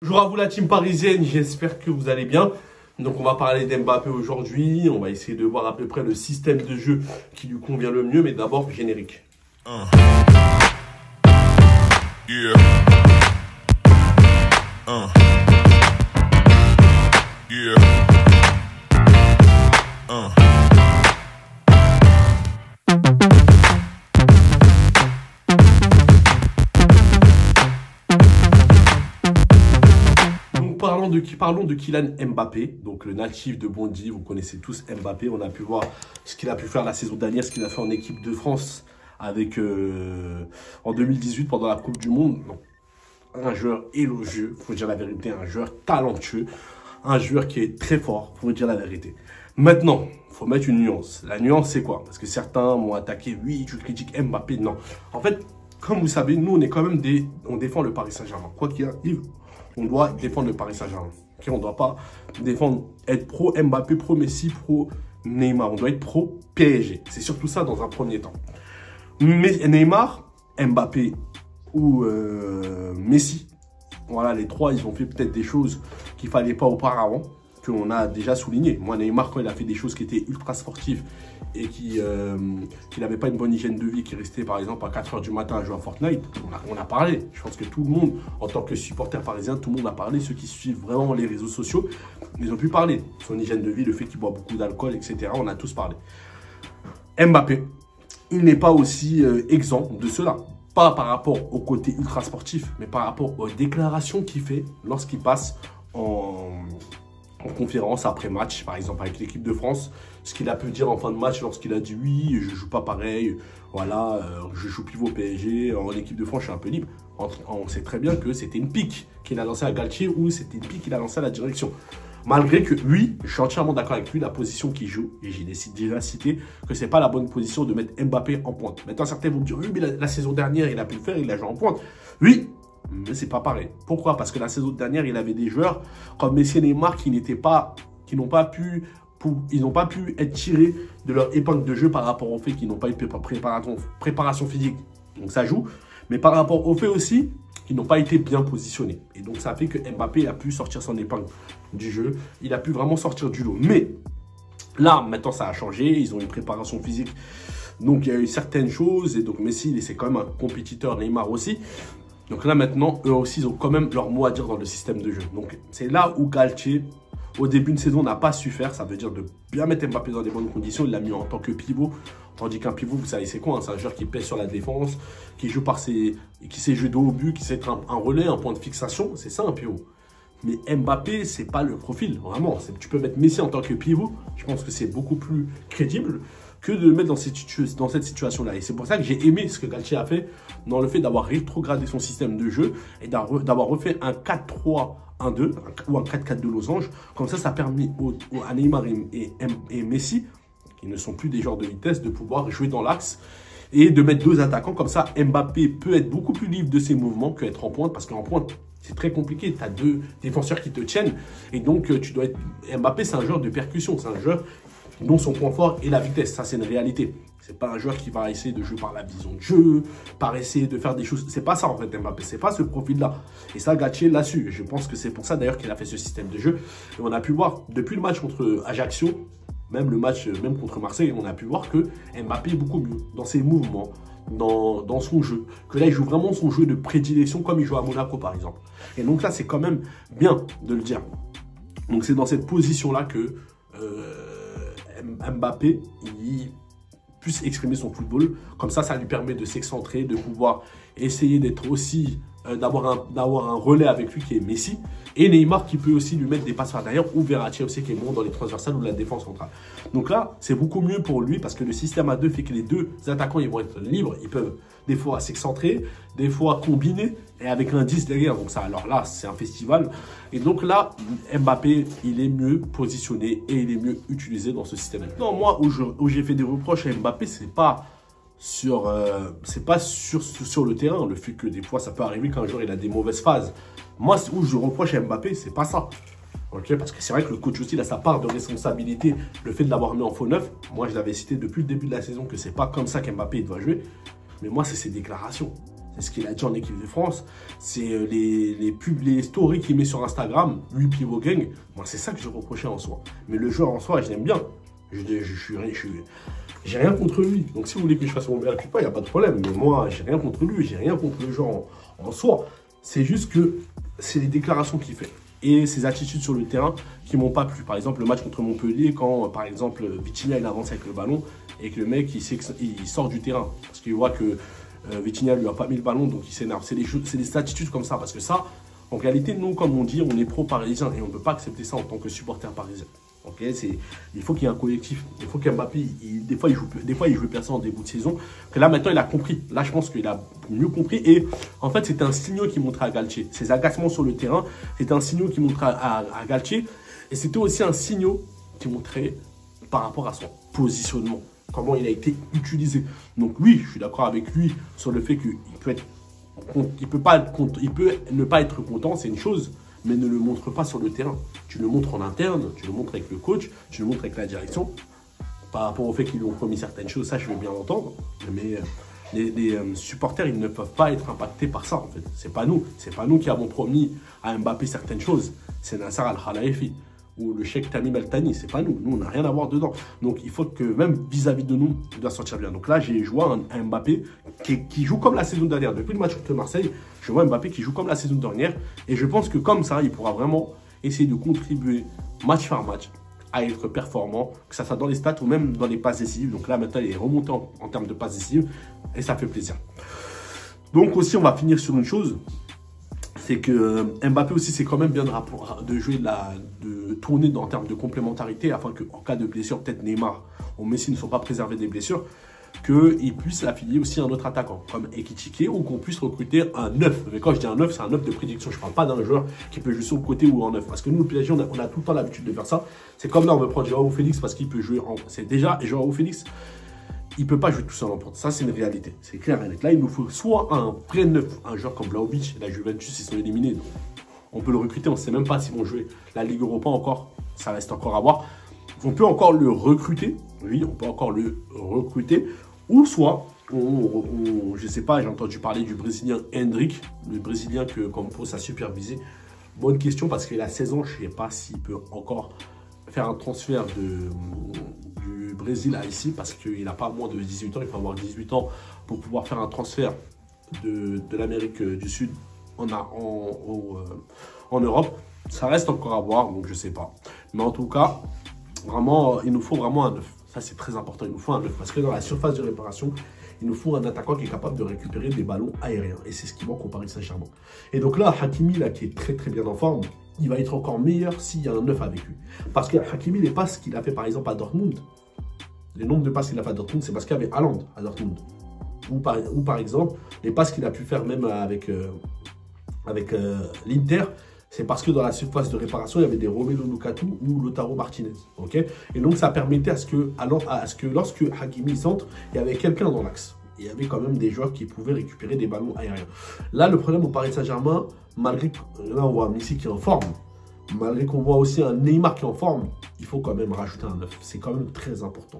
Bonjour à vous la team parisienne, j'espère que vous allez bien. Donc on va parler d'Mbappé aujourd'hui, on va essayer de voir à peu près le système de jeu qui lui convient le mieux, mais d'abord générique. Yeah. Yeah. Parlons de Kylian Mbappé, donc le natif de Bondy. Vous connaissez tous Mbappé. On a pu voir ce qu'il a pu faire la saison dernière, ce qu'il a fait en équipe de France avec en 2018 pendant la Coupe du Monde. Donc, un joueur élogieux, faut dire la vérité, un joueur talentueux, un joueur qui est très fort, faut dire la vérité. Maintenant, faut mettre une nuance. La nuance, c'est quoi? Parce que certains m'ont attaqué, oui, tu critiques Mbappé. Non. En fait, comme vous savez, nous, on est quand même on défend le Paris Saint-Germain. Quoi qu'il arrive, on doit défendre le Paris Saint-Germain. Okay, on ne doit pas défendre, être pro Mbappé, pro Messi, pro Neymar. On doit être pro PSG. C'est surtout ça dans un premier temps. Mais Neymar, Mbappé ou Messi, voilà, les trois, ils ont fait peut-être des choses qu'il ne fallait pas auparavant, qu'on a déjà souligné. Moi, Neymar, quand il a fait des choses qui étaient ultra sportives et qui n'avait pas une bonne hygiène de vie, qui restait par exemple à 4 h du matin à jouer à Fortnite, on a parlé. Je pense que tout le monde, en tant que supporter parisien, tout le monde a parlé. Ceux qui suivent vraiment les réseaux sociaux, ils ont pu parler. Son hygiène de vie, le fait qu'il boit beaucoup d'alcool, etc. On a tous parlé. Mbappé, il n'est pas aussi exempt de cela. Pas par rapport au côté ultra sportif, mais par rapport aux déclarations qu'il fait lorsqu'il passe en conférence après match, par exemple avec l'équipe de France, ce qu'il a pu dire en fin de match lorsqu'il a dit oui, je joue pas pareil, voilà, je joue pivot PSG, en équipe de France je suis un peu libre. On sait très bien que c'était une pique qu'il a lancée à Galtier ou c'était une pique qu'il a lancée à la direction. Malgré que oui, je suis entièrement d'accord avec lui, la position qu'il joue, et j'ai déjà cité que c'est pas la bonne position de mettre Mbappé en pointe. Maintenant certains vont me dire oui, mais la saison dernière il a pu le faire, il a joué en pointe. Oui, mais c'est pas pareil. Pourquoi? Parce que la saison dernière, il avait des joueurs comme Messi et Neymar qui n'ont pas pu être tirés de leur épingle de jeu par rapport au fait qu'ils n'ont pas eu de préparation physique. Donc ça joue. Mais par rapport au fait aussi qu'ils n'ont pas été bien positionnés. Et donc ça fait que Mbappé a pu sortir son épingle du jeu. Il a pu vraiment sortir du lot. Mais là, maintenant, ça a changé. Ils ont une préparation physique. Donc il y a eu certaines choses. Et donc Messi, c'est quand même un compétiteur, Neymar aussi. Donc là, maintenant, eux aussi, ils ont quand même leur mot à dire dans le système de jeu. Donc, c'est là où Galtier, au début de saison, n'a pas su faire. Ça veut dire de bien mettre Mbappé dans des bonnes conditions. Il l'a mis en tant que pivot. Tandis qu'un pivot, vous savez, c'est quoi, hein? C'est un joueur qui pèse sur la défense, qui joue qui sait jouer dos au but, qui sait être un relais, un point de fixation. C'est ça, un pivot. Mais Mbappé, c'est pas le profil, vraiment. Tu peux mettre Messi en tant que pivot. Je pense que c'est beaucoup plus crédible que de le mettre dans cette situation-là. Et c'est pour ça que j'ai aimé ce que Galtier a fait dans le fait d'avoir rétrogradé son système de jeu et d'avoir refait un 4-3-1-2 ou un 4-4 de losange. Comme ça a permis à Neymar et Messi, qui ne sont plus des joueurs de vitesse, de pouvoir jouer dans l'axe et de mettre deux attaquants. Comme ça, Mbappé peut être beaucoup plus libre de ses mouvements qu'être en pointe, parce qu'en pointe, c'est très compliqué. Tu as deux défenseurs qui te tiennent et donc tu dois être... Mbappé, c'est un joueur de percussion, c'est un joueur dont son point fort est la vitesse. Ça, c'est une réalité. C'est pas un joueur qui va essayer de jouer par la vision de jeu, par essayer de faire des choses. C'est pas ça, en fait, Mbappé. C'est pas ce profil-là. Et ça, Galtier l'a su. Je pense que c'est pour ça, d'ailleurs, qu'il a fait ce système de jeu. Et on a pu voir, depuis le match contre Ajaccio, même contre Marseille, on a pu voir que Mbappé est beaucoup mieux dans ses mouvements, dans son jeu. Que là, il joue vraiment son jeu de prédilection, comme il joue à Monaco, par exemple. Et donc là, c'est quand même bien de le dire. Donc, c'est dans cette position-là que... Mbappé, il puisse exprimer son football. Comme ça lui permet de s'excentrer, de pouvoir essayer d'être aussi, d'avoir un relais avec lui qui est Messi. Et Neymar qui peut aussi lui mettre des passes par derrière, ou Verratti aussi qui est bon dans les transversales ou la défense centrale. Donc là, c'est beaucoup mieux pour lui parce que le système à deux fait que les deux attaquants, ils vont être libres. Ils peuvent des fois s'excentrer, des fois combiner et avec un 10 derrière. Donc ça, alors là, c'est un festival. Et donc là, Mbappé, il est mieux positionné et il est mieux utilisé dans ce système. Non, moi, où j'ai fait des reproches à Mbappé, c'est pas sur le terrain. Le fait que des fois, ça peut arriver qu'un joueur il a des mauvaises phases. Moi, où je reproche à Mbappé, c'est pas ça. Okay, parce que c'est vrai que le coach aussi il a sa part de responsabilité, le fait de l'avoir mis en faux neuf. Moi, je l'avais cité depuis le début de la saison que c'est pas comme ça qu'Mbappé doit jouer. Mais moi, c'est ses déclarations. c'est ce qu'il a dit en équipe de France, c'est les pubs, les stories qu'il met sur Instagram, lui pivot gang, moi c'est ça que je reprochais en soi. Mais le joueur en soi, je l'aime bien. J'ai rien contre lui. Donc si vous voulez que je fasse mon meilleur pas, il n'y a pas de problème. Mais moi, j'ai rien contre lui, j'ai rien contre le joueur en soi. C'est juste que c'est les déclarations qu'il fait. Et ses attitudes sur le terrain qui m'ont pas plu. Par exemple, le match contre Montpellier, quand par exemple Vitinha il avance avec le ballon et que le mec il sort du terrain. Parce qu'il voit que Vitinha lui a pas mis le ballon, donc il s'énerve. C'est des attitudes comme ça. Parce que ça, en réalité, nous, comme on dit, on est pro-parisien et on ne peut pas accepter ça en tant que supporter parisien. Okay, il faut qu'il y ait un collectif. Il faut qu'Mbappé, des fois, il joue personne en début de saison. Que là, maintenant, il a compris. Là, je pense qu'il a mieux compris. Et en fait, c'était un signal qu'il montrait à Galtier. Ses agacements sur le terrain, c'était un signal qu'il montrait à Galtier. Et c'était aussi un signal qui montrait par rapport à son positionnement. Comment il a été utilisé. Donc oui, je suis d'accord avec lui sur le fait qu'il peut ne pas être content, c'est une chose. Mais ne le montre pas sur le terrain. Tu le montres en interne, tu le montres avec le coach, tu le montres avec la direction. Par rapport au fait qu'ils lui ont promis certaines choses, ça je veux bien l'entendre. Mais les supporters, ils ne peuvent pas être impactés par ça en fait. C'est pas nous qui avons promis à Mbappé certaines choses. C'est Nasser Al-Khelaifi ou le Cheikh Tamim Al-Thani, c'est pas nous. Nous, on n'a rien à voir dedans. Donc, il faut que même vis-à-vis de nous, il doit sortir bien. Donc là, j'ai joué un Mbappé qui joue comme la saison dernière. Depuis le match contre Marseille, je vois Mbappé qui joue comme la saison dernière. Et je pense que comme ça, il pourra vraiment essayer de contribuer match par match à être performant, que ça soit dans les stats ou même dans les passes décisives. Donc là, maintenant, il est remonté en termes de passes décisives et ça fait plaisir. Donc aussi, on va finir sur une chose. C'est que Mbappé aussi, c'est quand même bien de jouer, de tourner en termes de complémentarité afin qu'en cas de blessure, peut-être Neymar ou Messi ne sont pas préservés des blessures, qu'il puisse affilier aussi un autre attaquant comme Ekitike ou qu'on puisse recruter un neuf. Mais quand je dis un neuf, c'est un neuf de prédiction. Je ne parle pas d'un joueur qui peut jouer sur le côté ou en neuf. Parce que nous, le PSG, on a tout le temps l'habitude de faire ça. C'est comme là, on veut prendre Joao Félix parce qu'il peut jouer en... C'est déjà Joao Félix. Il ne peut pas jouer tout seul en porte. Ça, c'est une réalité. C'est clair et net. Là, il nous faut soit un vrai neuf, un joueur comme Vlahovic. La Juventus, ils sont éliminés. Donc on peut le recruter. On ne sait même pas s'ils vont jouer la Ligue Europa encore. Ça reste encore à voir. On peut encore le recruter. Oui, on peut encore le recruter. Ou soit, je ne sais pas, j'ai entendu parler du Brésilien Hendrick. Le Brésilien que Campos a supervisé. Bonne question parce qu'il a 16 ans. Je ne sais pas s'il peut encore faire un transfert du Brésil à ici parce qu'il n'a pas moins de 18 ans, il faut avoir 18 ans pour pouvoir faire un transfert de l'Amérique du Sud en Europe. Ça reste encore à voir, donc je ne sais pas. Mais en tout cas, vraiment, il nous faut vraiment un neuf. Ça, c'est très important, il nous faut un neuf parce que dans la surface de réparation, il nous faut un attaquant qui est capable de récupérer des ballons aériens. Et c'est ce qui manque au Paris Saint-Germain. Et donc là, Hakimi, là, qui est très très bien en forme, il va être encore meilleur s'il y a un neuf avec lui. Parce que Hakimi, les passes qu'il a fait par exemple à Dortmund, les nombres de passes qu'il a fait à Dortmund, c'est parce qu'il y avait Haaland à Dortmund. Ou par exemple, les passes qu'il a pu faire même avec l'Inter, c'est parce que dans la surface de réparation, il y avait des Romelu Lukaku ou Lautaro Martinez. Okay, et donc, ça permettait à ce que lorsque Hakimi centre, il y avait quelqu'un dans l'axe. Il y avait quand même des joueurs qui pouvaient récupérer des ballons aériens. Là, le problème au Paris Saint-Germain, malgré que là, on voit Messi qui est en forme, malgré qu'on voit aussi un Neymar qui est en forme, il faut quand même rajouter un neuf. C'est quand même très important.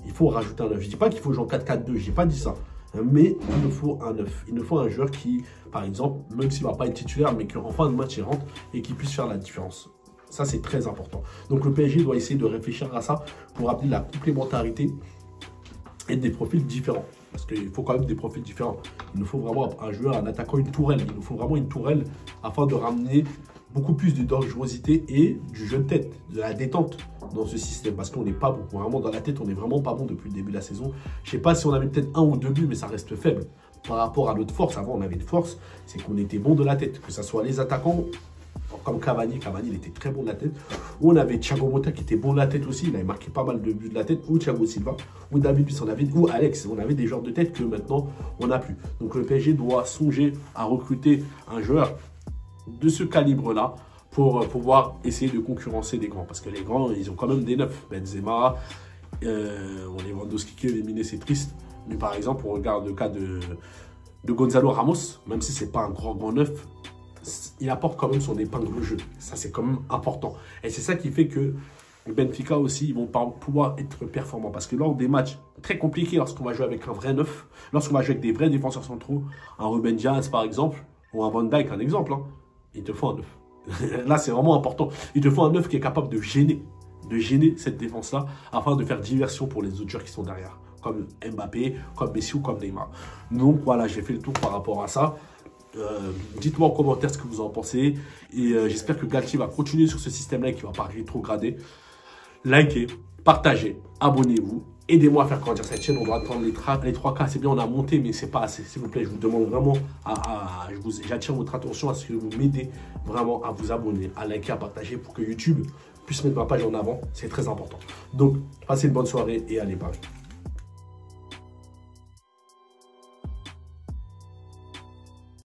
Il faut rajouter un neuf. Je ne dis pas qu'il faut jouer en 4-4-2, je n'ai pas dit ça. Mais il nous faut un neuf. Il nous faut un joueur qui, par exemple, même s'il ne va pas être titulaire, mais qu'en fin de match, il rentre et qui puisse faire la différence. Ça, c'est très important. Donc, le PSG doit essayer de réfléchir à ça pour amener la complémentarité et des profils différents. Parce qu'il faut quand même des profils différents. Il nous faut vraiment un joueur, un attaquant, une tourelle. Il nous faut vraiment une tourelle afin de ramener beaucoup plus de dangerosité et du jeu de tête, de la détente dans ce système. Parce qu'on n'est pas bon. Vraiment, dans la tête, on n'est vraiment pas bon depuis le début de la saison. Je ne sais pas si on avait peut-être un ou deux buts, mais ça reste faible. Par rapport à notre force, avant, on avait une force, c'est qu'on était bon de la tête. Que ce soit les attaquants, comme Cavani, il était très bon de la tête. Ou on avait Thiago Motta qui était bon de la tête aussi. Il avait marqué pas mal de buts de la tête. Ou Thiago Silva, ou David Luiz, ou Alex. On avait des joueurs de tête que maintenant, on n'a plus. Donc le PSG doit songer à recruter un joueur de ce calibre-là pour pouvoir essayer de concurrencer les grands. Parce que les grands, ils ont quand même des neufs. Benzema, Lewandowski qui est éliminé, c'est triste. Mais par exemple, on regarde le cas de Gonzalo Ramos, même si ce n'est pas un grand neuf, il apporte quand même son épingle au jeu. Ça, c'est quand même important. Et c'est ça qui fait que Benfica aussi, ils vont pas pouvoir être performants. Parce que lors des matchs très compliqués, lorsqu'on va jouer avec un vrai neuf, lorsqu'on va jouer avec des vrais défenseurs centraux, un Ruben Dias par exemple, ou un Van Dijk, un exemple, hein, il te faut un neuf. Là, c'est vraiment important. Il te faut un neuf qui est capable de gêner cette défense-là, afin de faire diversion pour les autres joueurs qui sont derrière, comme Mbappé, comme Messi ou comme Neymar. Donc voilà, j'ai fait le tour par rapport à ça. Dites-moi en commentaire ce que vous en pensez. Et j'espère que Galtier va continuer sur ce système-là et qu'il ne va pas rétrograder. Likez, partagez, abonnez-vous. Aidez-moi à faire grandir cette chaîne. On va attendre les 3K. C'est bien, on a monté, mais c'est pas assez. S'il vous plaît, je vous demande vraiment j'attire votre attention à ce que vous m'aidez vraiment à vous abonner, à liker, à partager pour que YouTube puisse mettre ma page en avant. C'est très important. Donc, passez une bonne soirée et allez, bye.